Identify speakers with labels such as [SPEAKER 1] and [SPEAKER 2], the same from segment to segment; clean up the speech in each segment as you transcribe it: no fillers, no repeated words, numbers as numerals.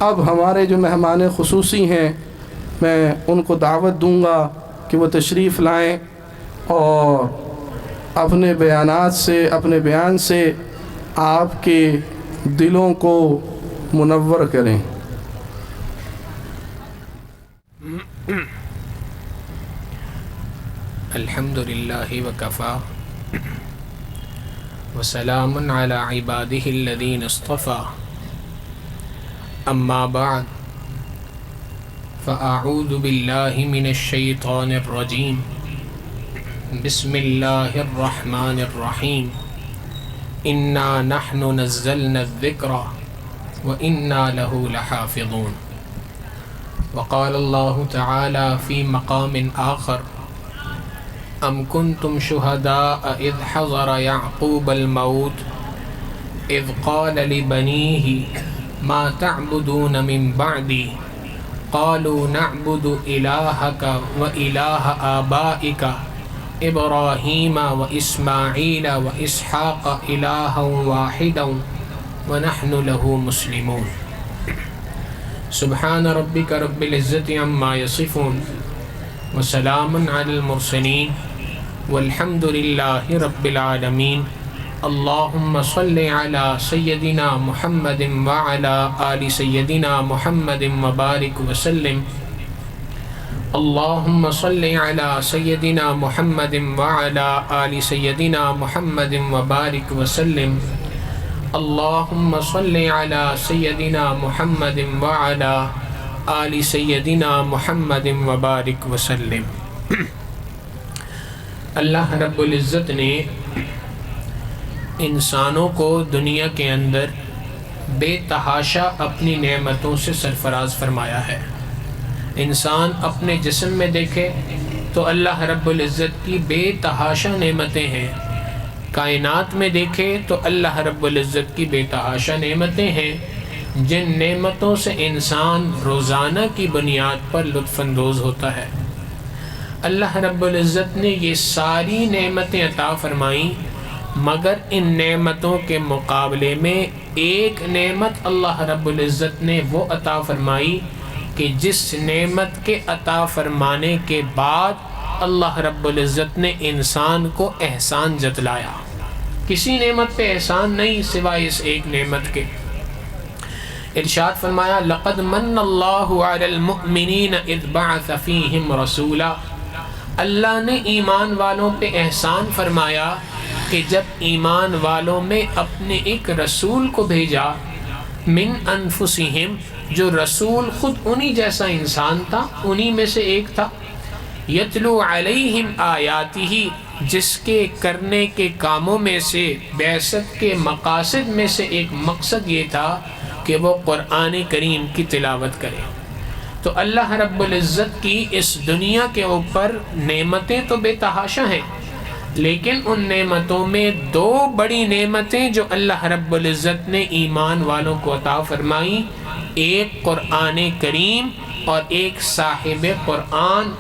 [SPEAKER 1] اب ہمارے جو مہمان خصوصی ہیں میں ان کو دعوت دوں گا کہ وہ تشریف لائیں اور اپنے بیانات سے اپنے بیان سے آپ کے دلوں کو منور کریں۔
[SPEAKER 2] الحمد للہ وکفا وسلام علی عبادہ الذین اصطفیٰ اما بعد فاعوذ باللہ من الشیطان الرجیم بسم اللہ الرحمن الرحیم انا نحن نزلنا الذکر وانا له لحافظون۔ وقال اللہ تعالی فی مقام آخر ام کنتم شہداء اذ حضر یعقوب الموت اذ قال لبنیہ ما تعبدون من بعدی قالوا نعبد الہک و الہ آبائک ابراہیم و اسماعیل و اسحاق الہا واحدا ونحن له مسلمون۔ سبحان ربک رب العزت عما یصفون وسلام علی المرسلین والحمد للہ رب العالمین۔ اللہم صل علی سیدنا محمد وعلی آل سیدنا محمد وبارک وسلم۔ اللہم صل علی سیدنا محمد وعلی آل سیدنا محمد وبارک وسلم۔ اللہم صل علی سیدنا محمد وعلی آل سیدنا محمد وبارک وسلم۔ اللہ رب العزت نے انسانوں کو دنیا کے اندر بے تحاشا اپنی نعمتوں سے سرفراز فرمایا ہے۔ انسان اپنے جسم میں دیکھے تو اللہ رب العزت کی بے تحاشا نعمتیں ہیں، کائنات میں دیکھے تو اللہ رب العزت کی بے تحاشا نعمتیں ہیں، جن نعمتوں سے انسان روزانہ کی بنیاد پر لطف اندوز ہوتا ہے۔ اللہ رب العزت نے یہ ساری نعمتیں عطا فرمائیں، مگر ان نعمتوں کے مقابلے میں ایک نعمت اللہ رب العزت نے وہ عطا فرمائی کہ جس نعمت کے عطا فرمانے کے بعد اللہ رب العزت نے انسان کو احسان جتلایا۔ کسی نعمت پہ احسان نہیں سوائے اس ایک نعمت کے۔ ارشاد فرمایا لقد من اللہ علی المؤمنین اذ بعث فیہم رسولا۔ اللہ نے ایمان والوں پہ احسان فرمایا کہ جب ایمان والوں میں اپنے ایک رسول کو بھیجا، من انفسہم، جو رسول خود انہی جیسا انسان تھا، انہی میں سے ایک تھا، یتلو علیہم آیاتہ، جس کے کرنے کے کاموں میں سے بعثت کے مقاصد میں سے ایک مقصد یہ تھا کہ وہ قرآن کریم کی تلاوت کرے۔ تو اللہ رب العزت کی اس دنیا کے اوپر نعمتیں تو بے تحاشا ہیں، لیکن ان نعمتوں میں دو بڑی نعمتیں جو اللہ رب العزت نے ایمان والوں کو عطا فرمائیں، ایک قرآن کریم اور ایک صاحب قرآن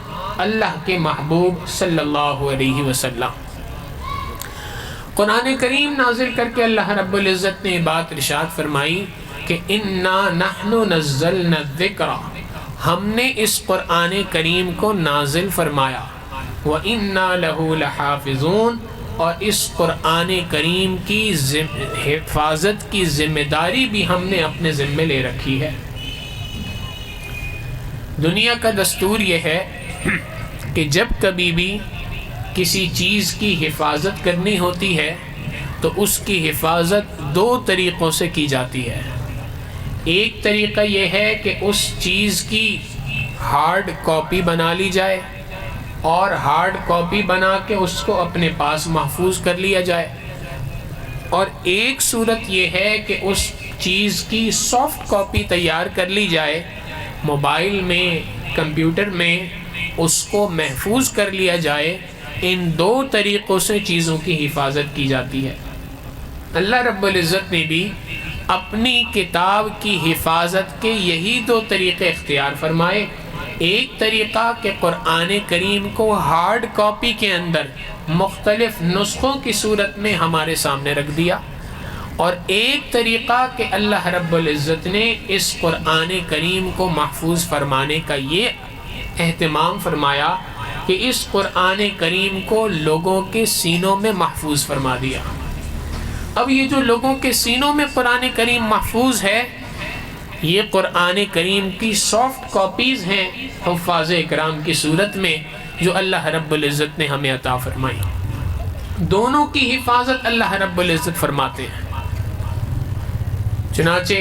[SPEAKER 2] اللہ کے محبوب صلی اللہ علیہ وسلم۔ قرآن کریم نازل کر کے اللہ رب العزت نے بات ارشاد فرمائی کہ انا نحن نزلنا الذکر، ہم نے اس قرآن کریم کو نازل فرمایا، وَإِنَّا لَهُ لَحَافِظُونَ، اور اس قرآن کریم کی حفاظت کی ذمہ داری بھی ہم نے اپنے ذمہ لے رکھی ہے۔ دنیا کا دستور یہ ہے کہ جب کبھی بھی کسی چیز کی حفاظت کرنی ہوتی ہے تو اس کی حفاظت دو طریقوں سے کی جاتی ہے۔ ایک طریقہ یہ ہے کہ اس چیز کی ہارڈ کاپی بنا لی جائے اور ہارڈ کاپی بنا کے اس کو اپنے پاس محفوظ کر لیا جائے، اور ایک صورت یہ ہے کہ اس چیز کی سافٹ کاپی تیار کر لی جائے، موبائل میں، کمپیوٹر میں اس کو محفوظ کر لیا جائے۔ ان دو طریقوں سے چیزوں کی حفاظت کی جاتی ہے۔ اللہ رب العزت نے بھی اپنی کتاب کی حفاظت کے یہی دو طریقے اختیار فرمائے۔ ایک طریقہ کہ قرآن کریم کو ہارڈ کاپی کے اندر مختلف نسخوں کی صورت میں ہمارے سامنے رکھ دیا، اور ایک طریقہ کہ اللہ رب العزت نے اس قرآن کریم کو محفوظ فرمانے کا یہ اہتمام فرمایا کہ اس قرآن کریم کو لوگوں کے سینوں میں محفوظ فرما دیا۔ اب یہ جو لوگوں کے سینوں میں قرآن کریم محفوظ ہے، یہ قرآن کریم کی سافٹ کاپیز ہیں حفاظ اکرام کی صورت میں جو اللہ رب العزت نے ہمیں عطا فرمائی۔ دونوں کی حفاظت اللہ رب العزت فرماتے ہیں۔ چنانچہ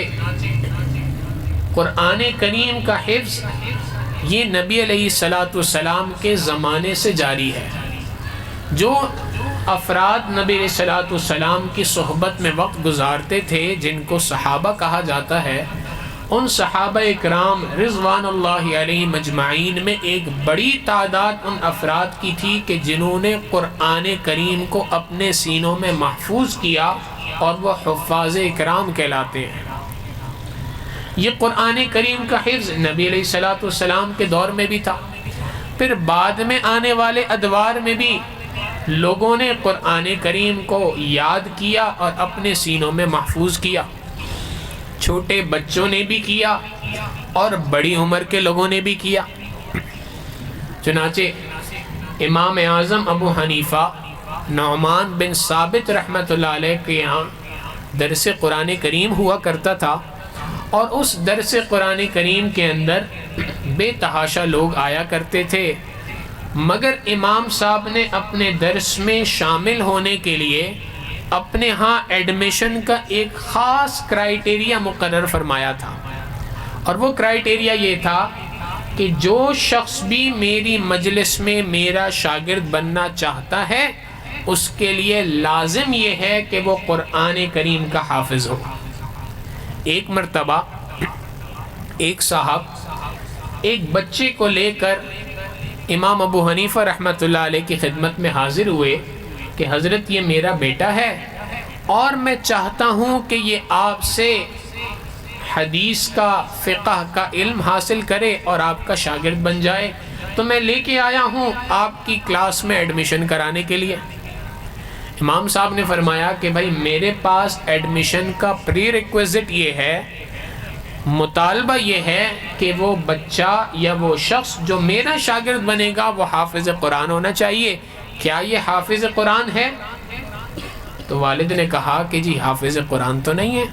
[SPEAKER 2] قرآن کریم کا حفظ یہ نبی علیہ السلام کے زمانے سے جاری ہے۔ جو افراد نبی علیہ السلام کی صحبت میں وقت گزارتے تھے، جن کو صحابہ کہا جاتا ہے، ان صحابہ اکرام رضوان اللہ علیہ مجمعین میں ایک بڑی تعداد ان افراد کی تھی کہ جنہوں نے قرآن کریم کو اپنے سینوں میں محفوظ کیا، اور وہ حفاظ اکرام کہلاتے ہیں۔ یہ قرآن کریم کا حفظ نبی علیہ السلام کے دور میں بھی تھا، پھر بعد میں آنے والے ادوار میں بھی لوگوں نے قرآن کریم کو یاد کیا اور اپنے سینوں میں محفوظ کیا۔ چھوٹے بچوں نے بھی کیا اور بڑی عمر کے لوگوں نے بھی کیا۔ چنانچہ امام اعظم ابو حنیفہ نعمان بن ثابت رحمۃ اللہ علیہ کے یہاں درس قرآن کریم ہوا کرتا تھا، اور اس درس قرآن کریم کے اندر بے تحاشا لوگ آیا کرتے تھے، مگر امام صاحب نے اپنے درس میں شامل ہونے کے لیے اپنے ہاں ایڈمیشن کا ایک خاص کرائیٹیریا مقرر فرمایا تھا، اور وہ کرائیٹیریا یہ تھا کہ جو شخص بھی میری مجلس میں میرا شاگرد بننا چاہتا ہے، اس کے لیے لازم یہ ہے کہ وہ قرآن کریم کا حافظ ہو۔ ایک مرتبہ ایک صاحب ایک بچے کو لے کر امام ابو حنیفہ رحمۃ اللہ علیہ کی خدمت میں حاضر ہوئے کہ حضرت یہ میرا بیٹا ہے اور میں چاہتا ہوں کہ یہ آپ سے حدیث کا فقہ کا علم حاصل کرے اور آپ کا شاگرد بن جائے، تو میں لے کے آیا ہوں آپ کی کلاس میں ایڈمیشن کرانے کے لیے۔ امام صاحب نے فرمایا کہ بھائی میرے پاس ایڈمیشن کا پری ریکویزٹ یہ ہے، مطالبہ یہ ہے کہ وہ بچہ یا وہ شخص جو میرا شاگرد بنے گا وہ حافظ قرآن ہونا چاہیے، کیا یہ حافظ قرآن ہے؟ تو والد نے کہا کہ جی حافظ قرآن تو نہیں ہے۔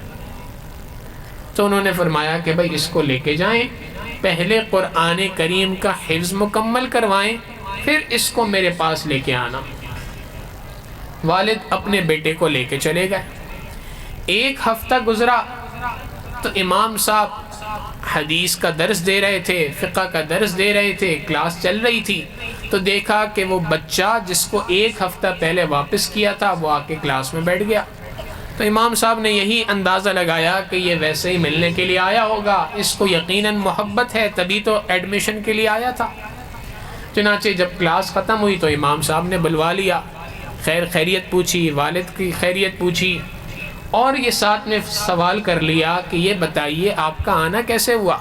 [SPEAKER 2] تو انہوں نے فرمایا کہ بھائی اس کو لے کے جائیں، پہلے قرآن کریم کا حفظ مکمل کروائیں، پھر اس کو میرے پاس لے کے آنا۔ والد اپنے بیٹے کو لے کے چلے گئے۔ ایک ہفتہ گزرا تو امام صاحب حدیث کا درس دے رہے تھے، فقہ کا درس دے رہے تھے، کلاس چل رہی تھی، تو دیکھا کہ وہ بچہ جس کو ایک ہفتہ پہلے واپس کیا تھا وہ آ کے کلاس میں بیٹھ گیا۔ تو امام صاحب نے یہی اندازہ لگایا کہ یہ ویسے ہی ملنے کے لیے آیا ہوگا، اس کو یقیناً محبت ہے، تبھی تو ایڈمیشن کے لیے آیا تھا۔ چنانچہ جب کلاس ختم ہوئی تو امام صاحب نے بلوا لیا، خیریت پوچھی، والد کی خیریت پوچھی، اور یہ ساتھ میں سوال کر لیا کہ یہ بتائیے آپ کا آنا کیسے ہوا؟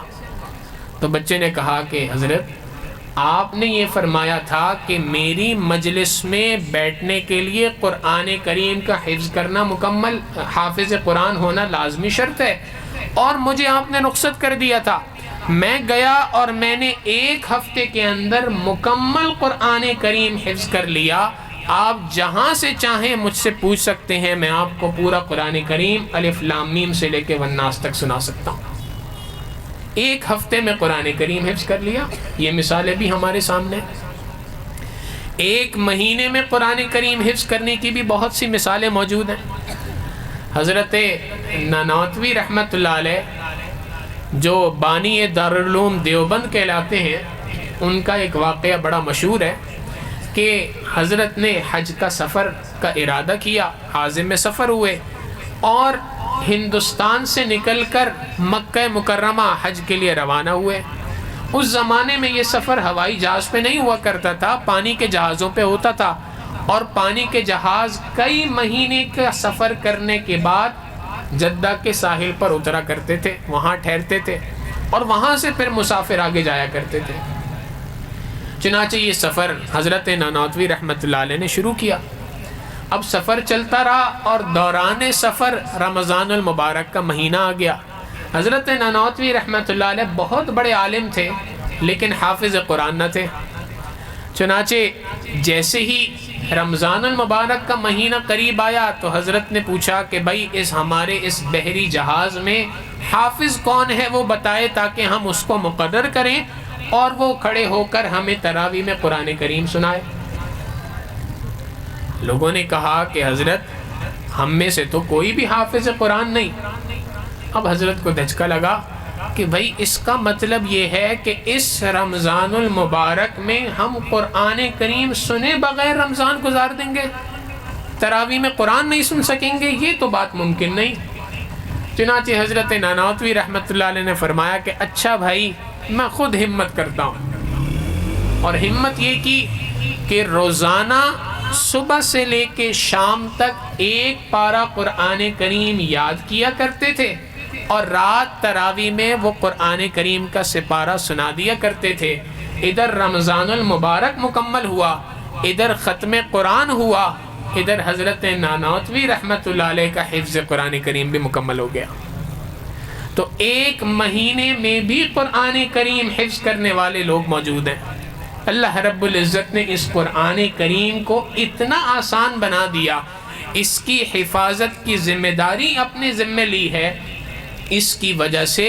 [SPEAKER 2] تو بچے نے کہا کہ حضرت آپ نے یہ فرمایا تھا کہ میری مجلس میں بیٹھنے کے لیے قرآن کریم کا حفظ کرنا مکمل، حافظ قرآن ہونا لازمی شرط ہے، اور مجھے آپ نے رخصت کر دیا تھا۔ میں گیا اور میں نے ایک ہفتے کے اندر مکمل قرآن کریم حفظ کر لیا۔ آپ جہاں سے چاہیں مجھ سے پوچھ سکتے ہیں، میں آپ کو پورا قرآن کریم الف لام میم سے لے کے والناس تک سنا سکتا ہوں۔ ایک ہفتے میں قرآن کریم حفظ کر لیا۔ یہ مثالیں بھی ہمارے سامنے۔ ایک مہینے میں قرآن کریم حفظ کرنے کی بھی بہت سی مثالیں موجود ہیں۔ حضرت نانوتوی رحمۃ اللہ علیہ جو بانی دارالعلوم دیوبند کہلاتے ہیں، ان کا ایک واقعہ بڑا مشہور ہے کہ حضرت نے حج کا سفر کا ارادہ کیا، عازم سفر ہوئے اور ہندوستان سے نکل کر مکہ مکرمہ حج کے لیے روانہ ہوئے۔ اس زمانے میں یہ سفر ہوائی جہاز پہ نہیں ہوا کرتا تھا، پانی کے جہازوں پہ ہوتا تھا، اور پانی کے جہاز کئی مہینے کا سفر کرنے کے بعد جدہ کے ساحل پر اترا کرتے تھے، وہاں ٹھہرتے تھے اور وہاں سے پھر مسافر آگے جایا کرتے تھے۔ چنانچہ یہ سفر حضرت نانوتوی رحمۃ اللہ علیہ نے شروع کیا۔ اب سفر چلتا رہا اور دوران سفر رمضان المبارک کا مہینہ آ گیا۔ حضرت نانوتوی رحمۃ اللہ علیہ بہت بڑے عالم تھے لیکن حافظ قرآن نہ تھے۔ چنانچہ جیسے ہی رمضان المبارک کا مہینہ قریب آیا تو حضرت نے پوچھا کہ بھائی ہمارے اس بحری جہاز میں حافظ کون ہے وہ بتائے تاکہ ہم اس کو مقرر کریں اور وہ کھڑے ہو کر ہمیں تراویح میں قرآن کریم سنائے۔ لوگوں نے کہا کہ حضرت ہم میں سے تو کوئی بھی حافظ قرآن نہیں۔ اب حضرت کو دھچکا لگا کہ بھائی اس کا مطلب یہ ہے کہ اس رمضان المبارک میں ہم قرآن کریم سنے بغیر رمضان گزار دیں گے، تراویح میں قرآن نہیں سن سکیں گے، یہ تو بات ممکن نہیں۔ چنانچہ حضرت نانوتوی رحمۃ اللہ علیہ نے فرمایا کہ اچھا بھائی میں خود ہمت کرتا ہوں، اور ہمت یہ کی کہ روزانہ صبح سے لے کے شام تک ایک پارہ قرآن کریم یاد کیا کرتے تھے اور رات تراویح میں وہ قرآن کریم کا سپارہ سنا دیا کرتے تھے۔ ادھر رمضان المبارک مکمل ہوا، ادھر ختم قرآن ہوا، ادھر حضرت نانوتوی رحمۃ اللہ علیہ کا حفظ قرآن کریم بھی مکمل ہو گیا۔ تو ایک مہینے میں بھی قرآن کریم حفظ کرنے والے لوگ موجود ہیں۔ اللہ رب العزت نے اس قرآن کریم کو اتنا آسان بنا دیا، اس کی حفاظت کی ذمہ داری اپنے ذمہ لی ہے، اس کی وجہ سے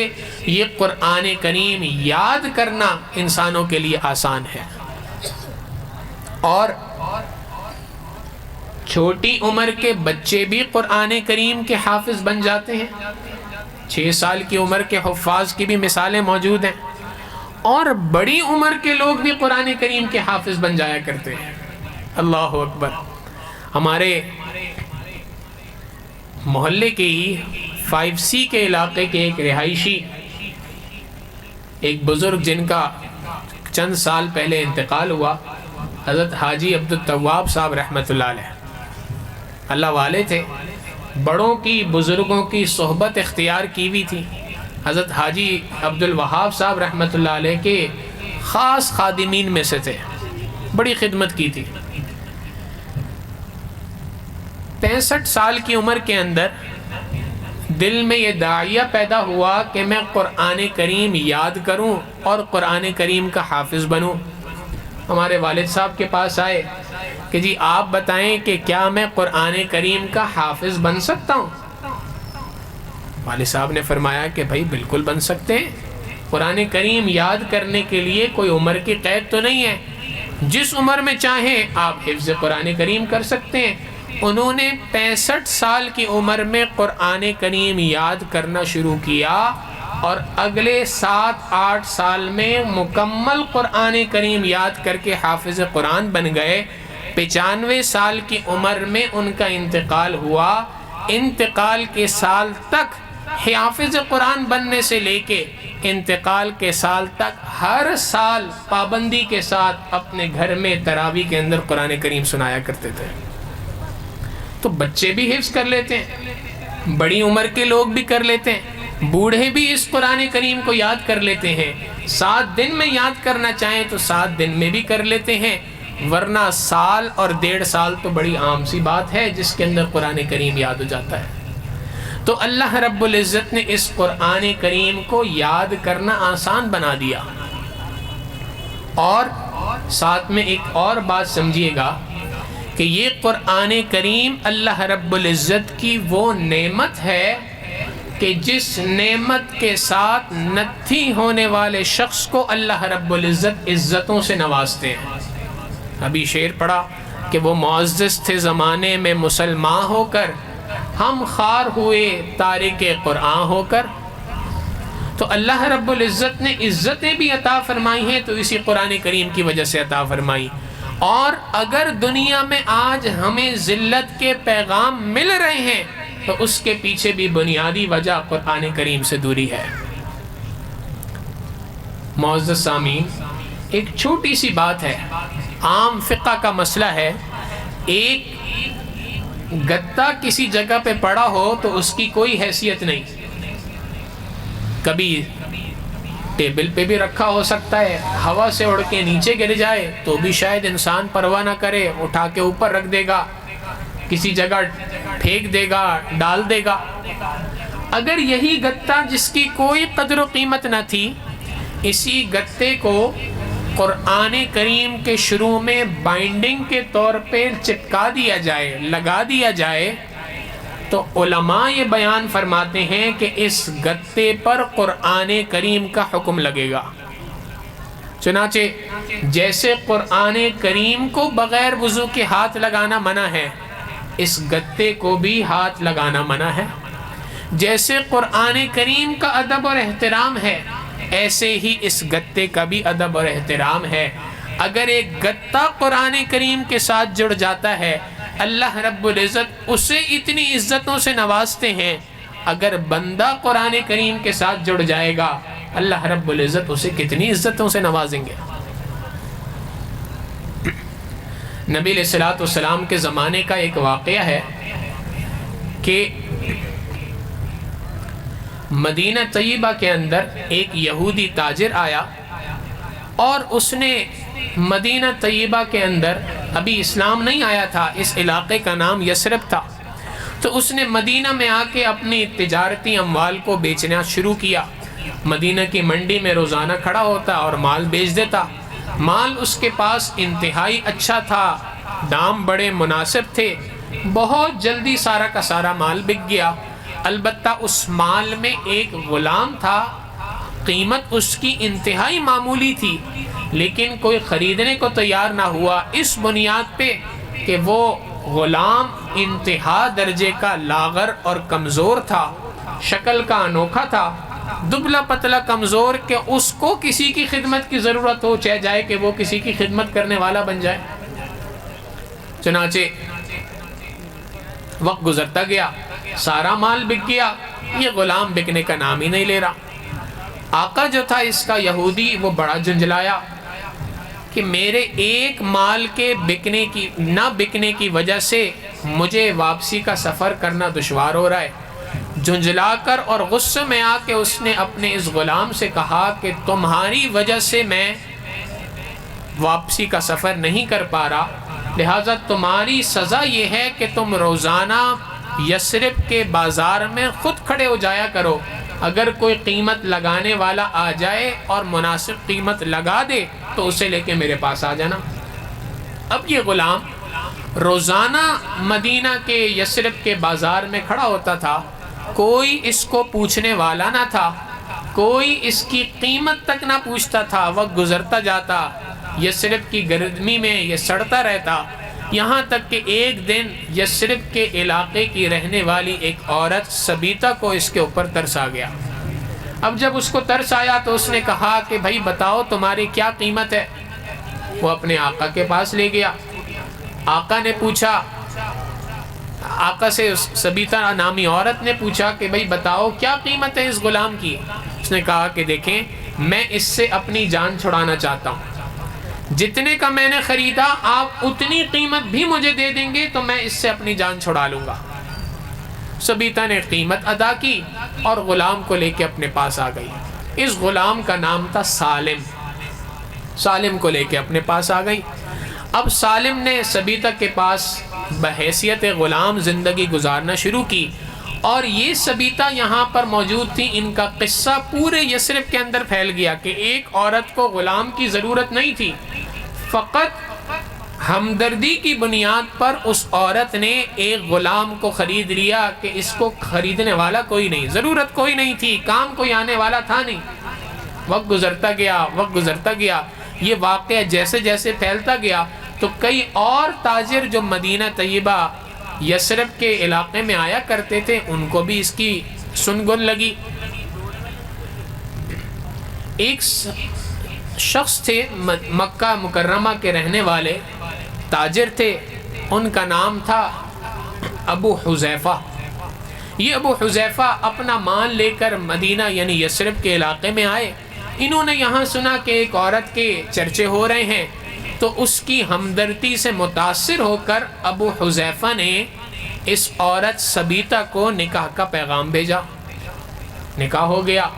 [SPEAKER 2] یہ قرآن کریم یاد کرنا انسانوں کے لیے آسان ہے۔ اور چھوٹی عمر کے بچے بھی قرآن کریم کے حافظ بن جاتے ہیں، 6 سال کی عمر کے حفاظ کی بھی مثالیں موجود ہیں، اور بڑی عمر کے لوگ بھی قرآن کریم کے حافظ بن جایا کرتے ہیں۔ اللہ اکبر۔ ہمارے محلے کے ہی 5C کے علاقے کے ایک رہائشی، ایک بزرگ جن کا چند سال پہلے انتقال ہوا، حضرت حاجی عبدالتواب صاحب رحمۃ اللہ علیہ، اللہ والے تھے، بڑوں کی بزرگوں کی صحبت اختیار کی ہوئی تھی۔ حضرت حاجی عبدالوہاب صاحب رحمۃ اللہ علیہ کے خاص خادمین میں سے تھے، بڑی خدمت کی تھی۔ 65 سال کی عمر کے اندر دل میں یہ داعیہ پیدا ہوا کہ میں قرآن کریم یاد کروں اور قرآن کریم کا حافظ بنوں۔ ہمارے والد صاحب کے پاس آئے کہ جی آپ بتائیں کہ کیا میں قرآن کریم کا حافظ بن سکتا ہوں؟ والد صاحب نے فرمایا کہ بھائی بالکل بن سکتے ہیں، قرآن کریم یاد کرنے کے لیے کوئی عمر کی قید تو نہیں ہے، جس عمر میں چاہیں آپ حفظ قرآن کریم کر سکتے ہیں۔ انہوں نے 65 سال کی عمر میں قرآن کریم یاد کرنا شروع کیا اور اگلے 7-8 سال میں مکمل قرآن کریم یاد کر کے حافظ قرآن بن گئے۔ 95 سال کی عمر میں ان کا انتقال ہوا۔ انتقال کے سال تک، حافظ قرآن بننے سے لے کے انتقال کے سال تک، ہر سال پابندی کے ساتھ اپنے گھر میں تراویح کے اندر قرآن کریم سنایا کرتے تھے۔ تو بچے بھی حفظ کر لیتے ہیں، بڑی عمر کے لوگ بھی کر لیتے ہیں، بوڑھے بھی اس قرآن کریم کو یاد کر لیتے ہیں۔ 7 دن میں یاد کرنا چاہیں تو 7 دن میں بھی کر لیتے ہیں، ورنہ سال اور 1.5 سال تو بڑی عام سی بات ہے جس کے اندر قرآن کریم یاد ہو جاتا ہے۔ تو اللہ رب العزت نے اس قرآن کریم کو یاد کرنا آسان بنا دیا۔ اور ساتھ میں ایک اور بات سمجھیے گا کہ یہ قرآن کریم اللہ رب العزت کی وہ نعمت ہے کہ جس نعمت کے ساتھ نتھی ہونے والے شخص کو اللہ رب العزت عزتوں سے نوازتے ہیں۔ ابھی شعر پڑھا کہ وہ معزز تھے زمانے میں مسلمان ہو کر، ہم خوار ہوئے تارک قرآن ہو کر۔ تو اللہ رب العزت نے عزتیں بھی عطا فرمائی ہیں تو اسی قرآن کریم کی وجہ سے عطا فرمائی۔ اور اگر دنیا میں آج ہمیں ذلت کے پیغام مل رہے ہیں تو اس کے پیچھے بھی بنیادی وجہ قرآن کریم سے دوری ہے۔ معزز سامعین، ایک چھوٹی سی بات ہے، عام فقہ کا مسئلہ ہے۔ ایک گتا کسی جگہ پہ پڑا ہو تو اس کی کوئی حیثیت نہیں، کبھی ٹیبل پہ بھی رکھا ہو سکتا ہے، ہوا سے اڑ کے نیچے گر جائے تو بھی شاید انسان پرواہ نہ کرے، اٹھا کے اوپر رکھ دے گا۔ کسی جگہ پھینک دے گا، ڈال دے گا۔ اگر یہی گتا جس کی کوئی قدر و قیمت نہ تھی، اسی گتے کو قرآن کریم کے شروع میں بائنڈنگ کے طور پہ چپکا دیا جائے، لگا دیا جائے، تو علماء یہ بیان فرماتے ہیں کہ اس گتے پر قرآن کریم کا حکم لگے گا۔ چنانچہ جیسے قرآن کریم کو بغیر وضو کے ہاتھ لگانا منع ہے، اس گتے کو بھی ہاتھ لگانا منع ہے۔ جیسے قرآن کریم کا ادب اور احترام ہے، ایسے ہی اس گتے کا بھی ادب اور احترام ہے۔ اگر ایک گتا قرآن کریم کے ساتھ جڑ جاتا ہے، اللہ رب العزت اسے اتنی عزتوں سے نوازتے ہیں، اگر بندہ قرآن کریم کے ساتھ جڑ جائے گا، اللہ رب العزت اسے کتنی عزتوں سے نوازیں گے۔ نبی علیہ الصلوۃ والسلام کے زمانے کا ایک واقعہ ہے کہ مدینہ طیبہ کے اندر ایک یہودی تاجر آیا، اور اس نے مدینہ طیبہ کے اندر ابھی اسلام نہیں آیا تھا، اس علاقے کا نام یثرب تھا، تو اس نے مدینہ میں آ کے اپنی تجارتی اموال کو بیچنا شروع کیا۔ مدینہ کی منڈی میں روزانہ کھڑا ہوتا اور مال بیچ دیتا۔ مال اس کے پاس انتہائی اچھا تھا، دام بڑے مناسب تھے، بہت جلدی سارا کا سارا مال بک گیا۔ البتہ اس مال میں ایک غلام تھا، قیمت اس کی انتہائی معمولی تھی، لیکن کوئی خریدنے کو تیار نہ ہوا، اس بنیاد پہ کہ وہ غلام انتہا درجے کا لاغر اور کمزور تھا، شکل کا انوکھا تھا، دبلا پتلا کمزور، کہ اس کو کسی کی خدمت کی ضرورت ہو، چاہے جائے کہ وہ کسی کی خدمت کرنے والا بن جائے۔ چنانچہ وقت گزرتا گیا، سارا مال بک گیا، یہ غلام بکنے کا نام ہی نہیں لے رہا۔ آقا جو تھا اس کا یہودی، وہ بڑا جھنجھلایا کہ میرے ایک مال کے نہ بکنے کی وجہ سے مجھے واپسی کا سفر کرنا دشوار ہو رہا ہے۔ جھنجھلا کر اور غصے میں آ کے اس نے اپنے اس غلام سے کہا کہ تمہاری وجہ سے میں واپسی کا سفر نہیں کر پا رہا، لہٰذا تمہاری سزا یہ ہے کہ تم روزانہ یثرب کے بازار میں خود کھڑے ہو جایا کرو، اگر کوئی قیمت لگانے والا آ جائے اور مناسب قیمت لگا دے تو اسے لے کے میرے پاس آ جانا۔ اب یہ غلام روزانہ مدینہ کے یثرب کے بازار میں کھڑا ہوتا تھا، کوئی اس کو پوچھنے والا نہ تھا، کوئی اس کی قیمت تک نہ پوچھتا تھا۔ وقت گزرتا جاتا، یثرب کی گرمی میں یہ سڑتا رہتا، یہاں تک کہ ایک دن یثرب کے علاقے کی رہنے والی ایک عورت سبیتا کو اس کے اوپر ترس آ گیا۔ اب جب اس کو ترس آیا تو اس نے کہا کہ بھائی بتاؤ تمہاری کیا قیمت ہے۔ وہ اپنے آقا کے پاس لے گیا، آقا نے پوچھا، آقا سے سبیتا نامی عورت نے پوچھا کہ بھائی بتاؤ کیا قیمت ہے اس غلام کی۔ اس نے کہا کہ دیکھیں میں اس سے اپنی جان چھڑانا چاہتا ہوں، جتنے کا میں نے خریدا آپ اتنی قیمت بھی مجھے دے دیں گے تو میں اس سے اپنی جان چھڑا لوں گا۔ سبیتا نے قیمت ادا کی اور غلام کو لے کے اپنے پاس آ گئی۔ اس غلام کا نام تھا سالم۔ سالم کو لے کے اپنے پاس آ گئی۔ اب سالم نے سبیتا کے پاس بحیثیت غلام زندگی گزارنا شروع کی، اور یہ سبیتا یہاں پر موجود تھی۔ ان کا قصہ پورے یثرب کے اندر پھیل گیا کہ ایک عورت کو غلام کی ضرورت نہیں تھی، فقط ہمدردی کی بنیاد پر اس عورت نے ایک غلام کو خرید لیا کہ اس کو خریدنے والا کوئی نہیں، ضرورت کوئی نہیں تھی، کام کوئی آنے والا تھا نہیں۔ وقت گزرتا گیا، وقت گزرتا گیا، یہ واقعہ جیسے جیسے پھیلتا گیا تو کئی اور تاجر جو مدینہ طیبہ یثرب کے علاقے میں آیا کرتے تھے ان کو بھی اس کی سنگن لگی۔ ایک شخص تھے مکہ مکرمہ کے رہنے والے تاجر تھے، ان کا نام تھا ابو حذیفہ۔ یہ ابو حذیفہ اپنا مال لے کر مدینہ یعنی یثرب کے علاقے میں آئے۔ انہوں نے یہاں سنا کہ ایک عورت کے چرچے ہو رہے ہیں، تو اس کی ہمدردی سے متاثر ہو کر ابو حذیفہ نے اس عورت سبیتا کو نکاح کا پیغام بھیجا۔ نکاح ہو گیا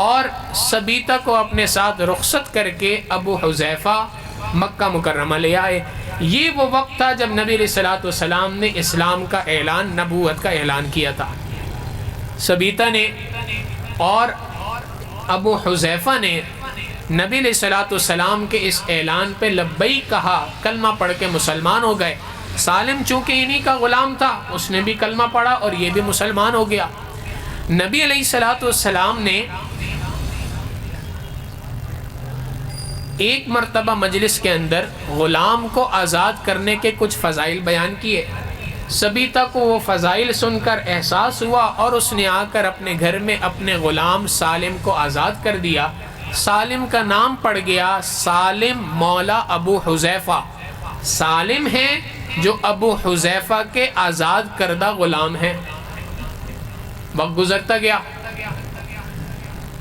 [SPEAKER 2] اور سبیتا کو اپنے ساتھ رخصت کر کے ابو حذیفہ مکہ مکرمہ لے آئے۔ یہ وہ وقت تھا جب نبی علیہ الصلوۃ والسلام نے اسلام کا اعلان، نبوت کا اعلان کیا تھا۔ سبیتا نے اور ابو حذیفہ نے نبی علیہ الصلوۃ والسلام کے اس اعلان پہ لبیک کہا، کلمہ پڑھ کے مسلمان ہو گئے۔ سالم چونکہ انہی کا غلام تھا، اس نے بھی کلمہ پڑھا اور یہ بھی مسلمان ہو گیا۔ نبی علیہ الصلوۃ والسلام نے ایک مرتبہ مجلس کے اندر غلام کو آزاد کرنے کے کچھ فضائل بیان کیے۔ سبیتا کو وہ فضائل سن کر احساس ہوا اور اس نے آ کر اپنے گھر میں اپنے غلام سالم کو آزاد کر دیا۔ سالم کا نام پڑ گیا سالم مولا ابو حذیفہ۔ سالم ہیں جو ابو حذیفہ کے آزاد کردہ غلام ہیں۔ وقت گزرتا گیا،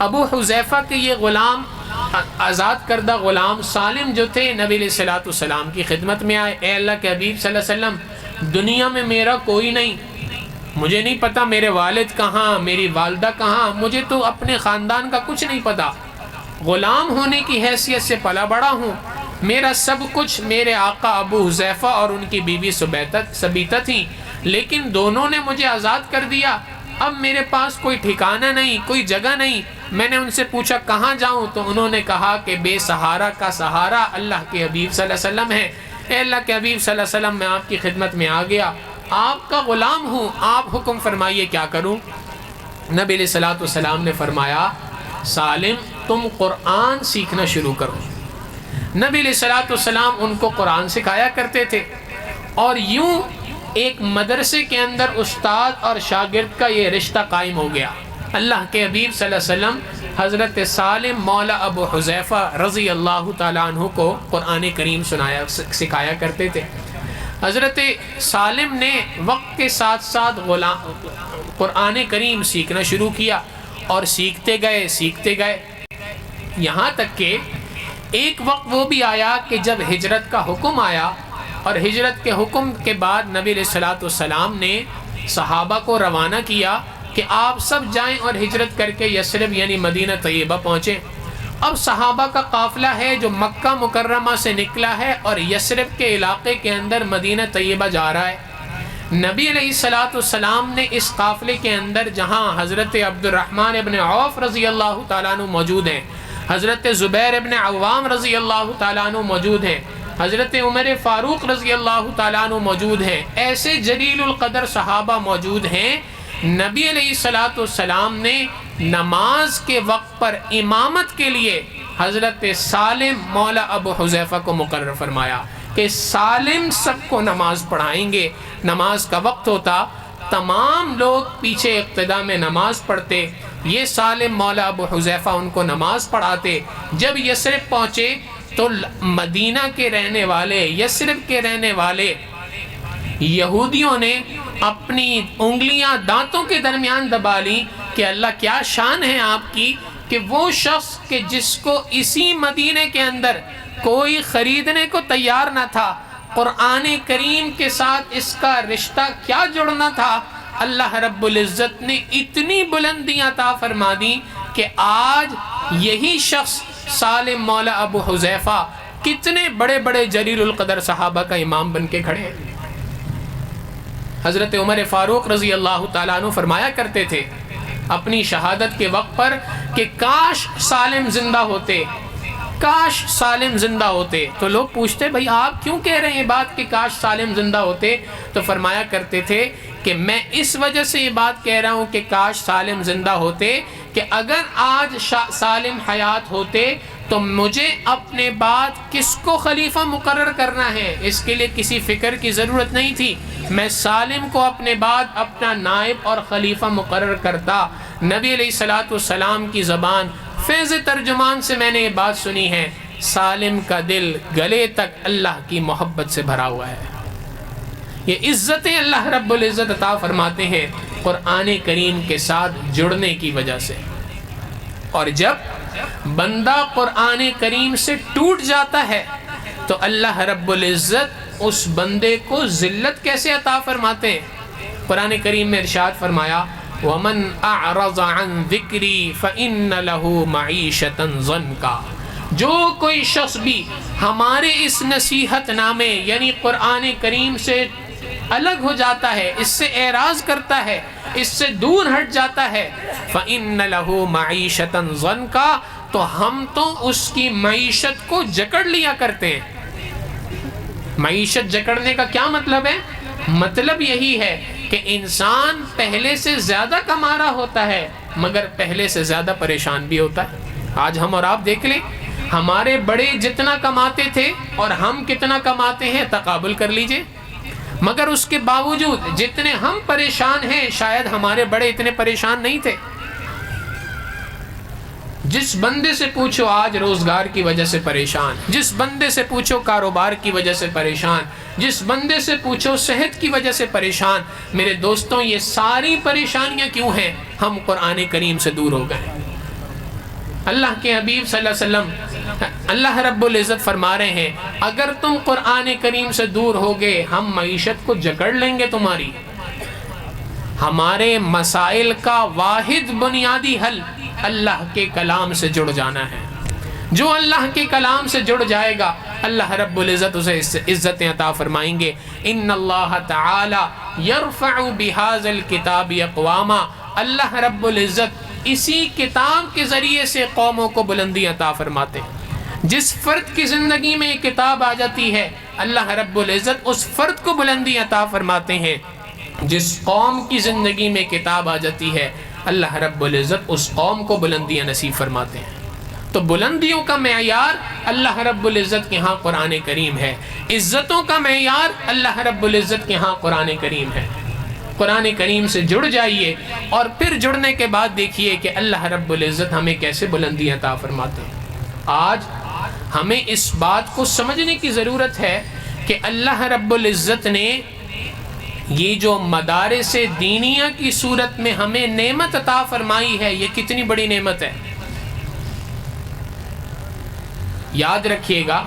[SPEAKER 2] ابو حذیفہ کے یہ غلام، آزاد کردہ غلام سالم جو تھے، نبی علیہ الصلوۃ والسلام کی خدمت میں آئے۔ اے اللہ کے حبیب صلی اللہ علیہ وسلم، دنیا میں میرا کوئی نہیں، مجھے نہیں پتا میرے والد کہاں، میری والدہ کہاں، مجھے تو اپنے خاندان کا کچھ نہیں پتا۔ غلام ہونے کی حیثیت سے پلا بڑا ہوں، میرا سب کچھ میرے آقا ابو حذیفہ اور ان کی بیوی سبیتا تھیں، لیکن دونوں نے مجھے آزاد کر دیا۔ اب میرے پاس کوئی ٹھکانہ نہیں، کوئی جگہ نہیں۔ میں نے ان سے پوچھا کہاں جاؤں، تو انہوں نے کہا کہ بے سہارا کا سہارا اللہ کے حبیب صلی اللہ علیہ وسلم ہے۔ اے اللہ کے حبیب صلی اللہ علیہ وسلم، میں آپ کی خدمت میں آ گیا، آپ کا غلام ہوں، آپ حکم فرمائیے کیا کروں۔ نبی علیہ الصلوۃ والسلام نے فرمایا سالم تم قرآن سیکھنا شروع کرو۔ نبی علیہ الصلوۃ والسلام ان کو قرآن سکھایا کرتے تھے، اور یوں ایک مدرسے کے اندر استاد اور شاگرد کا یہ رشتہ قائم ہو گیا۔ اللہ کے حبیب صلی اللہ علیہ وسلم حضرت سالم مولا ابو حذیفہ رضی اللہ تعالیٰ عنہ کو قرآن کریم سکھایا کرتے تھے۔ حضرت سالم نے وقت کے ساتھ ساتھ قرآن کریم سیکھنا شروع کیا، اور سیکھتے گئے یہاں تک کہ ایک وقت وہ بھی آیا کہ جب ہجرت کا حکم آیا، اور ہجرت کے حکم کے بعد نبی علیہ الصلوۃ والسلام نے صحابہ کو روانہ کیا کہ آپ سب جائیں اور ہجرت کر کے یثرب یعنی مدینہ طیبہ پہنچیں۔ اب صحابہ کا قافلہ ہے جو مکہ مکرمہ سے نکلا ہے اور یثرب کے علاقے کے اندر مدینہ طیبہ جا رہا ہے۔ نبی علیہ الصلوۃ والسلام نے اس قافلے کے اندر، جہاں حضرت عبد الرحمن ابن عوف رضی اللہ تعالیٰ عنہ موجود ہیں، حضرت زبیر ابن عوام رضی اللہ تعالیٰ عنہ موجود ہیں، حضرت عمر فاروق رضی اللہ تعالیٰ عنہ موجود ہیں، ایسے جلیل القدر صحابہ موجود ہیں۔ نبی علیہ الصلوۃ والسلام نے نماز کے وقت پر امامت کے لیے حضرت سالم مولا ابو حذیفہ کو مقرر فرمایا کہ سالم سب کو نماز پڑھائیں گے۔ نماز کا وقت ہوتا، تمام لوگ پیچھے اقتداء میں نماز پڑھتے، یہ سالم مولا ابو حذیفہ ان کو نماز پڑھاتے۔ جب یثرب پہنچے تو مدینہ کے رہنے والے، یثرب کے رہنے والے یہودیوں نے اپنی انگلیاں دانتوں کے درمیان دبا لی کہ اللہ کیا شان ہے آپ کی، کہ وہ شخص کہ جس کو اسی مدینے کے اندر کوئی خریدنے کو تیار نہ تھا، قرآن کریم کے ساتھ اس کا رشتہ کیا جڑنا تھا، اللہ رب العزت نے اتنی بلندیاں عطا فرما دی کہ آج یہی شخص سالم مولا ابو حذیفہ کتنے بڑے بڑے جلیل القدر صحابہ کا امام بن کے کھڑے ہیں۔ حضرت عمر فاروق رضی اللہ تعالیٰ عنہ فرمایا کرتے تھے اپنی شہادت کے وقت پر کہ کاش سالم زندہ ہوتے، کاش سالم زندہ ہوتے۔ تو لوگ پوچھتے بھائی آپ کیوں کہہ رہے ہیں یہ بات کہ کاش سالم زندہ ہوتے؟ تو فرمایا کرتے تھے کہ میں اس وجہ سے یہ بات کہہ رہا ہوں کہ کاش سالم زندہ ہوتے کہ اگر آج سالم حیات ہوتے تو مجھے اپنے بعد کس کو خلیفہ مقرر کرنا ہے اس کے لیے کسی فکر کی ضرورت نہیں تھی، میں سالم کو اپنے بعد اپنا نائب اور خلیفہ مقرر کرتا۔ نبی علیہ الصلوۃ والسلام کی زبان فیض ترجمان سے میں نے یہ بات سنی ہے، سالم کا دل گلے تک اللہ کی محبت سے بھرا ہوا ہے۔ یہ عزتیں اللہ رب العزت عطا فرماتے ہیں قرآن کریم کے ساتھ جڑنے کی وجہ سے۔ اور جب بندہ قرآن کریم سے ٹوٹ جاتا ہے تو اللہ رب العزت اس بندے کو ذلت کیسے عطا فرماتے ہیں؟ قرآن کریم میں ارشاد فرمایا وَمَنْ أَعْرَضَ عَنْ ذِكْرِي فَإِنَّ لَهُ مَعِيشَةً ضَنْكَا جو کوئی شخص بھی ہمارے اس نصیحت نامے یعنی قرآن کریم سے الگ ہو جاتا ہے، اس سے اعراض کرتا ہے، اس سے دور ہٹ جاتا ہے، فَإِنَّ لَهُ مَعِيشَةً ضَنْكَ، تو ہم تو اس کی معیشت کو جکڑ لیا کرتے ہیں۔ معیشت جکڑنے کا کیا مطلب ہے؟ مطلب یہی ہے کہ انسان پہلے سے زیادہ کما رہا ہوتا ہے مگر پہلے سے زیادہ پریشان بھی ہوتا ہے۔ آج ہم اور آپ دیکھ لیں، ہمارے بڑے جتنا کماتے تھے اور ہم کتنا کماتے ہیں تقابل کر لیجئے، مگر اس کے باوجود جتنے ہم پریشان ہیں شاید ہمارے بڑے اتنے پریشان نہیں تھے۔ جس بندے سے پوچھو آج روزگار کی وجہ سے پریشان، جس بندے سے پوچھو کاروبار کی وجہ سے پریشان، جس بندے سے پوچھو صحت کی وجہ سے پریشان۔ میرے دوستوں، یہ ساری پریشانیاں کیوں ہیں؟ ہم قرآن کریم سے دور ہو گئے۔ اللہ کے حبیب صلی اللہ علیہ وسلم، اللہ رب العزت فرما رہے ہیں اگر تم قرآن کریم سے دور ہوگے ہم معیشت کو جکڑ لیں گے تمہاری۔ ہمارے مسائل کا واحد بنیادی حل اللہ کے کلام سے جڑ جانا ہے۔ جو اللہ کے کلام سے جڑ جائے گا اللہ رب العزت اسے عزتیں عطا فرمائیں گے۔ ان اللہ تعالی یرفع بہذا الکتاب اقواما، اللہ رب العزت اسی کتاب کے ذریعے سے قوموں کو بلندی عطا فرماتے ہیں۔ جس فرد کی زندگی میں یہ کتاب آ جاتی ہے اللہ رب العزت اس فرد کو بلندی عطا فرماتے ہیں۔ جس قوم کی زندگی میں کتاب آ جاتی ہے اللہ رب العزت اس قوم کو بلندیاں نصیب فرماتے ہیں۔ تو بلندیوں کا معیار اللہ رب العزت کے ہاں قرآن کریم ہے، عزتوں کا معیار اللہ رب العزت کے ہاں قرآن کریم ہے۔ قرآن کریم سے جڑ جائیے اور پھر جڑنے کے بعد دیکھیے کہ اللہ رب العزت ہمیں کیسے بلندیاں عطا فرماتے ہیں۔ آج ہمیں اس بات کو سمجھنے کی ضرورت ہے کہ اللہ رب العزت نے یہ جو مدارس دینیہ کی صورت میں ہمیں نعمت عطا فرمائی ہے یہ کتنی بڑی نعمت ہے۔ یاد رکھیے گا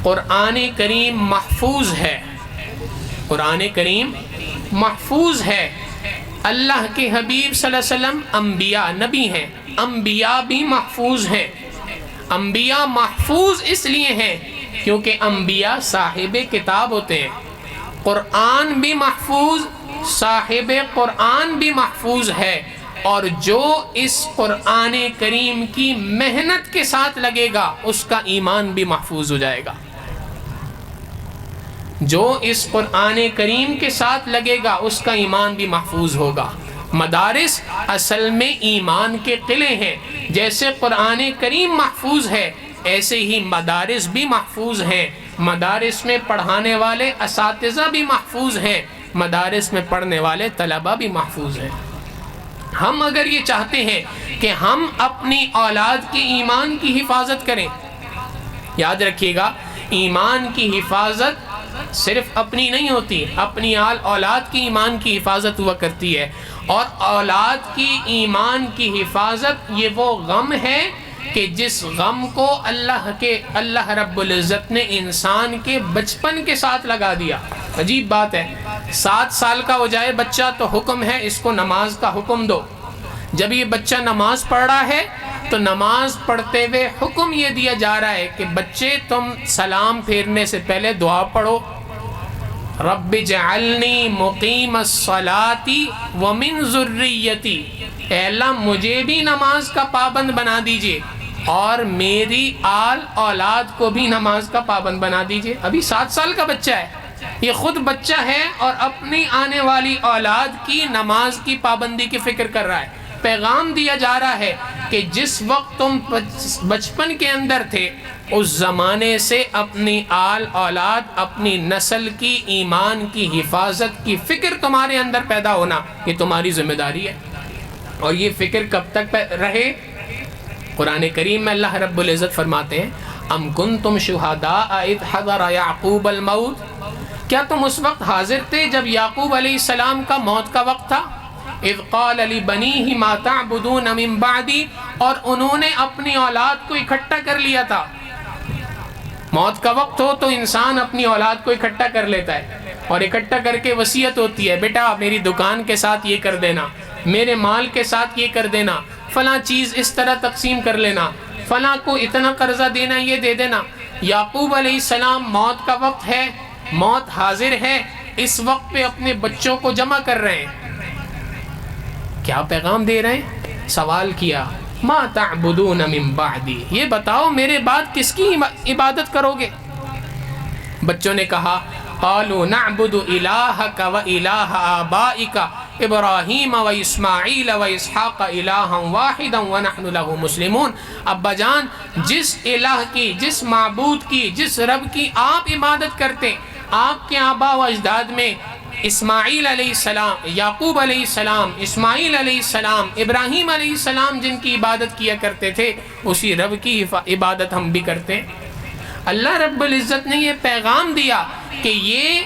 [SPEAKER 2] قرآن کریم محفوظ ہے، قرآن کریم محفوظ ہے۔ اللہ کے حبیب صلی اللہ علیہ وسلم انبیاء نبی ہیں، انبیاء بھی محفوظ ہیں۔ انبیاء محفوظ اس لیے ہیں کیونکہ انبیاء صاحب کتاب ہوتے ہیں۔ قرآن بھی محفوظ، صاحب قرآن بھی محفوظ ہے، اور جو اس قرآن کریم کی محنت کے ساتھ لگے گا اس کا ایمان بھی محفوظ ہو جائے گا۔ جو اس قرآن کریم کے ساتھ لگے گا اس کا ایمان بھی محفوظ ہوگا۔ مدارس اصل میں ایمان کے قلعے ہیں۔ جیسے قرآن کریم محفوظ ہے ایسے ہی مدارس بھی محفوظ ہیں۔ مدارس میں پڑھانے والے اساتذہ بھی محفوظ ہیں، مدارس میں پڑھنے والے طلبہ بھی محفوظ ہیں۔ ہم اگر یہ چاہتے ہیں کہ ہم اپنی اولاد کے ایمان کی حفاظت کریں، یاد رکھیے گا ایمان کی حفاظت صرف اپنی نہیں ہوتی، اپنی اولاد کی ایمان کی حفاظت ہوا کرتی ہے، اور اولاد کی ایمان کی حفاظت یہ وہ غم ہے کہ جس غم کو اللہ رب العزت نے انسان کے بچپن کے ساتھ لگا دیا۔ عجیب بات ہے، 7 سال کا ہو جائے بچہ تو حکم ہے اس کو نماز کا حکم دو۔ جب یہ بچہ نماز پڑھ رہا ہے تو نماز پڑھتے ہوئے حکم یہ دیا جا رہا ہے کہ بچے تم سلام پھیرنے سے پہلے دعا پڑھو، رب اجعلنی مقیم الصلاۃ ومن ذریتی، اے اللہ مجھے بھی نماز کا پابند بنا دیجئے اور میری اولاد کو بھی نماز کا پابند بنا دیجئے۔ ابھی 7 سال کا بچہ ہے، یہ خود بچہ ہے اور اپنی آنے والی اولاد کی نماز کی پابندی کی فکر کر رہا ہے۔ پیغام دیا جا رہا ہے کہ جس وقت تم بچپن کے اندر تھے اس زمانے سے اپنی اولاد، اپنی نسل کی ایمان کی حفاظت کی فکر تمہارے اندر پیدا ہونا یہ تمہاری ذمہ داری ہے۔ اور یہ فکر کب تک رہے؟ قرآن کریم میں اللہ رب العزت فرماتے ہیں ام کنتم شہداء اذ حضر یعقوب الموت، کیا تم اس وقت حاضر تھے جب یعقوب علیہ السلام کا موت کا وقت تھا؟ اذ قال لبنیہ ما تعبدون من بعدی، اور انہوں نے اپنی اولاد کو اکٹھا کر لیا تھا۔ موت کا وقت ہو تو انسان اپنی اولاد کو اکٹھا کر لیتا ہے اور اکٹھا کر کے وصیت ہوتی ہے بیٹا میری دکان کے ساتھ یہ کر دینا، میرے مال کے ساتھ یہ کر دینا، فلاں چیز اس طرح تقسیم کر لینا، فلاں کو اتنا قرضہ دینا، یہ دے دینا۔ یعقوب علیہ السلام موت کا وقت ہے، موت حاضر ہے، اس وقت پہ اپنے بچوں کو جمع کر رہے ہیں۔ کیا پیغام دے رہے ہیں؟ سوال کیا، ما تعبدون من بعدی، یہ بتاؤ میرے بعد کس کی عبادت کرو گے؟ بچوں نے کہا، قالوا نعبد الہک و الہ آبائک ابراہیم و اسماعیل و اسحاق الہا واحدا ونحن لہ مسلمون۔ ابا جان، جس الہ کی، جس معبود کی، جس رب کی آپ عبادت کرتے، آپ کے آبا و اجداد میں اسماعیل علیہ السلام، یعقوب علیہ السلام، اسماعیل علیہ السلام، ابراہیم علیہ السلام جن کی عبادت کیا کرتے تھے، اسی رب کی عبادت ہم بھی کرتے ہیں۔ اللہ رب العزت نے یہ پیغام دیا کہ یہ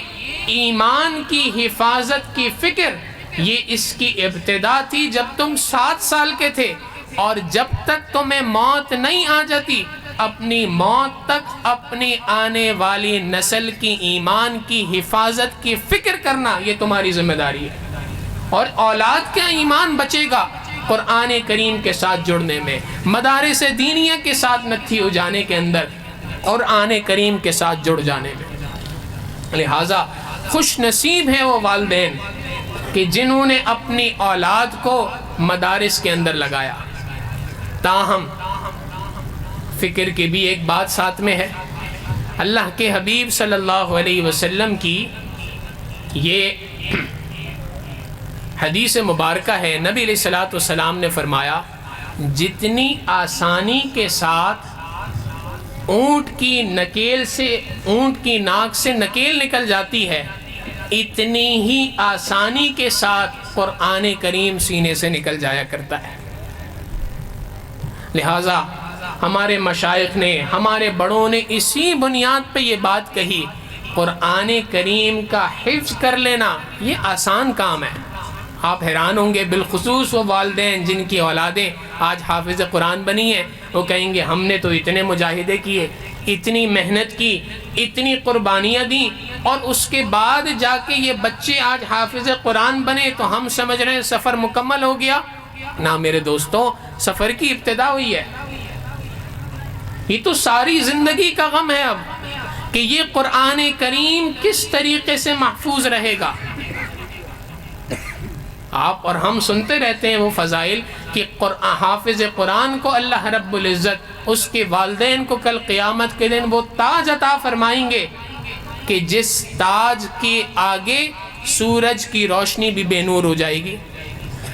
[SPEAKER 2] ایمان کی حفاظت کی فکر، یہ اس کی ابتدا تھی جب تم 7 سال کے تھے، اور جب تک تمہیں موت نہیں آ جاتی، اپنی موت تک اپنی آنے والی نسل کی ایمان کی حفاظت کی فکر کرنا یہ تمہاری ذمہ داری ہے۔ اور اولاد کا ایمان بچے گا قرآن کریم کے ساتھ جڑنے میں، مدارس دینیہ کے ساتھ نتھی ہو جانے کے اندر، اور قرآن کریم کے ساتھ جڑ جانے میں۔ لہٰذا خوش نصیب ہیں وہ والدین کہ جنہوں نے اپنی اولاد کو مدارس کے اندر لگایا۔ تاہم فکر کی بھی ایک بات ساتھ میں ہے، اللہ کے حبیب صلی اللہ علیہ وسلم کی یہ حدیث مبارکہ ہے، نبی علیہ الصلوۃ والسلام نے فرمایا، جتنی آسانی کے ساتھ اونٹ کی نکیل سے، اونٹ کی ناک سے نکیل نکل جاتی ہے، اتنی ہی آسانی کے ساتھ قرآن کریم سینے سے نکل جایا کرتا ہے۔ لہٰذا ہمارے مشائخ نے، ہمارے بڑوں نے اسی بنیاد پہ یہ بات کہی، قرآن کریم کا حفظ کر لینا یہ آسان کام ہے۔ آپ حیران ہوں گے، بالخصوص وہ والدین جن کی اولادیں آج حافظ قرآن بنی ہیں، وہ کہیں گے ہم نے تو اتنے مجاہدے کیے، اتنی محنت کی، اتنی قربانیاں دیں، اور اس کے بعد جا کے یہ بچے آج حافظ قرآن بنے تو ہم سمجھ رہے ہیں سفر مکمل ہو گیا۔ نہ میرے دوستوں، سفر کی ابتدا ہوئی ہے۔ یہ تو ساری زندگی کا غم ہے اب کہ یہ قرآن کریم کس طریقے سے محفوظ رہے گا۔ آپ اور ہم سنتے رہتے ہیں وہ فضائل کہ حافظ قرآن کو اللہ رب العزت اس کے والدین کو کل قیامت کے دن وہ تاج عطا فرمائیں گے کہ جس تاج کے آگے سورج کی روشنی بھی بے نور ہو جائے گی۔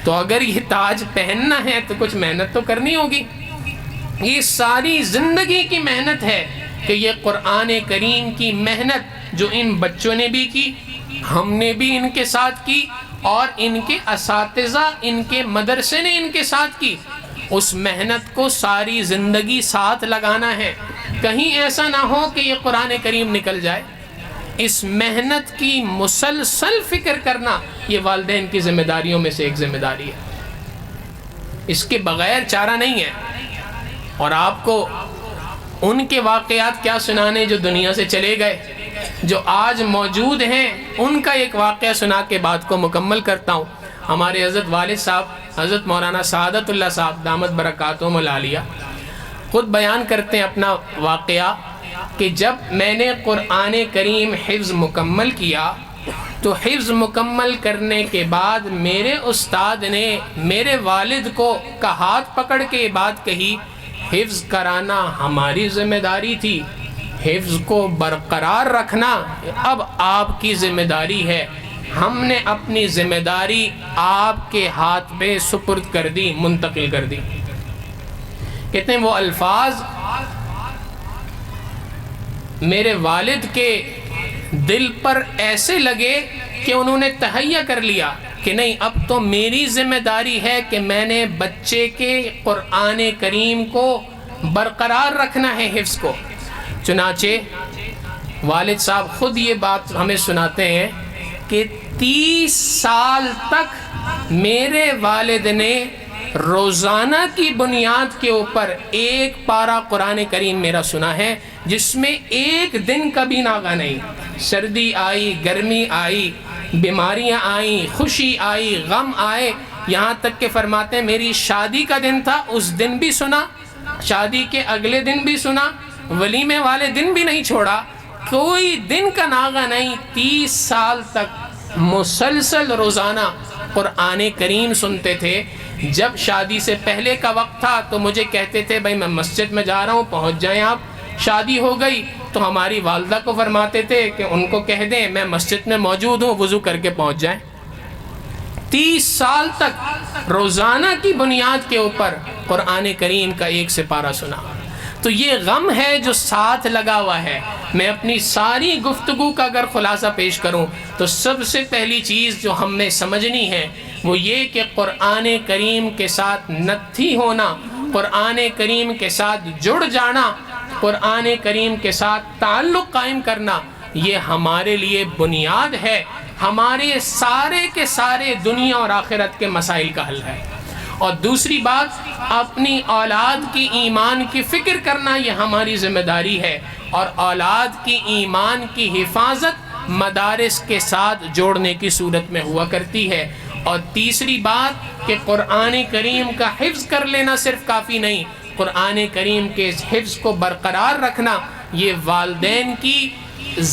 [SPEAKER 2] تو اگر یہ تاج پہننا ہے تو کچھ محنت تو کرنی ہوگی۔ یہ ساری زندگی کی محنت ہے کہ یہ قرآن کریم کی محنت جو ان بچوں نے بھی کی، ہم نے بھی ان کے ساتھ کی، اور ان کے اساتذہ، ان کے مدرسے نے ان کے ساتھ کی، اس محنت کو ساری زندگی ساتھ لگانا ہے۔ کہیں ایسا نہ ہو کہ یہ قرآن کریم نکل جائے۔ اس محنت کی مسلسل فکر کرنا یہ والدین کی ذمہ داریوں میں سے ایک ذمہ داری ہے، اس کے بغیر چارہ نہیں ہے۔ اور آپ کو ان کے واقعات کیا سنانے جو دنیا سے چلے گئے، جو آج موجود ہیں، ان کا ایک واقعہ سنا کے بات کو مکمل کرتا ہوں۔ ہمارے حضرت والد صاحب حضرت مولانا سعادت اللہ صاحب دامت برکاتہم العالیہ خود بیان کرتے ہیں اپنا واقعہ کہ جب میں نے قرآن کریم حفظ مکمل کیا تو حفظ مکمل کرنے کے بعد میرے استاد نے میرے والد کو کا ہاتھ پکڑ کے یہ بات کہی، حفظ کرانا ہماری ذمہ داری تھی، حفظ کو برقرار رکھنا اب آپ کی ذمہ داری ہے۔ ہم نے اپنی ذمہ داری آپ کے ہاتھ میں سپرد کر دی، منتقل کر دی۔ کہتے ہیں وہ الفاظ میرے والد کے دل پر ایسے لگے کہ انہوں نے تہیہ کر لیا کہ نہیں، اب تو میری ذمہ داری ہے کہ میں نے بچے کے قرآن کریم کو برقرار رکھنا ہے، حفظ کو۔ چنانچہ والد صاحب خود یہ بات ہمیں سناتے ہیں کہ 30 سال تک میرے والد نے روزانہ کی بنیاد کے اوپر ایک پارہ قرآن کریم میرا سنا ہے، جس میں ایک دن کبھی ناغہ نہیں۔ سردی آئی، گرمی آئی، بیماریاں آئیں، خوشی آئی، غم آئے، یہاں تک کہ فرماتے ہیں میری شادی کا دن تھا، اس دن بھی سنا، شادی کے اگلے دن بھی سنا، ولیمے والے دن بھی نہیں چھوڑا، کوئی دن کا ناغہ نہیں، 30 سال تک مسلسل روزانہ قرآن کریم سنتے تھے۔ جب شادی سے پہلے کا وقت تھا تو مجھے کہتے تھے بھائی میں مسجد میں جا رہا ہوں، پہنچ جائیں آپ۔ شادی ہو گئی تو ہماری والدہ کو فرماتے تھے کہ ان کو کہہ دیں میں مسجد میں موجود ہوں، وضو کر کے پہنچ جائیں۔ 30 سال تک روزانہ کی بنیاد کے اوپر قرآن کریم کا ایک سپارہ سنا۔ تو یہ غم ہے جو ساتھ لگا ہوا ہے۔ میں اپنی ساری گفتگو کا اگر خلاصہ پیش کروں تو سب سے پہلی چیز جو ہم نے سمجھنی ہے وہ یہ کہ قرآن کریم کے ساتھ نتھی ہونا، قرآن کریم کے ساتھ جڑ جانا، قرآن کریم کے ساتھ تعلق قائم کرنا، یہ ہمارے لیے بنیاد ہے، ہمارے سارے کے سارے دنیا اور آخرت کے مسائل کا حل ہے۔ اور دوسری بات، اپنی اولاد کی ایمان کی فکر کرنا یہ ہماری ذمہ داری ہے، اور اولاد کی ایمان کی حفاظت مدارس کے ساتھ جوڑنے کی صورت میں ہوا کرتی ہے۔ اور تیسری بات کہ قرآن کریم کا حفظ کر لینا صرف کافی نہیں، قرآن کریم کے اس حفظ کو برقرار رکھنا یہ والدین کی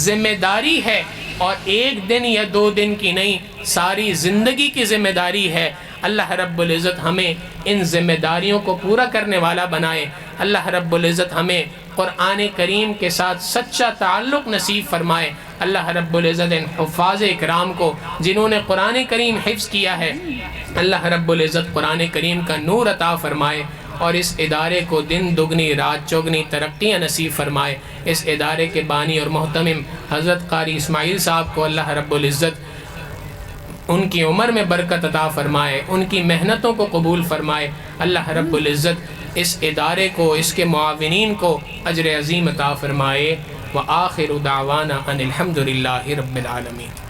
[SPEAKER 2] ذمہ داری ہے، اور ایک دن یا 2 دن کی نہیں، ساری زندگی کی ذمہ داری ہے۔ اللہ رب العزت ہمیں ان ذمہ داریوں کو پورا کرنے والا بنائے۔ اللہ رب العزت ہمیں قرآن کریم کے ساتھ سچا تعلق نصیب فرمائے۔ اللہ رب العزت ان حفاظ اکرام کو جنہوں نے قرآن کریم حفظ کیا ہے، اللہ رب العزت قرآن کریم کا نور عطا فرمائے، اور اس ادارے کو دن دگنی رات چوگنی ترقیاں نصیب فرمائے۔ اس ادارے کے بانی اور محتمم حضرت قاری اسماعیل صاحب کو اللہ رب العزت ان کی عمر میں برکت عطا فرمائے، ان کی محنتوں کو قبول فرمائے۔ اللہ رب العزت اس ادارے کو، اس کے معاونین کو اجر عظیم عطا فرمائے۔ وآخر دعوانا ان الحمد للہ رب العالمین۔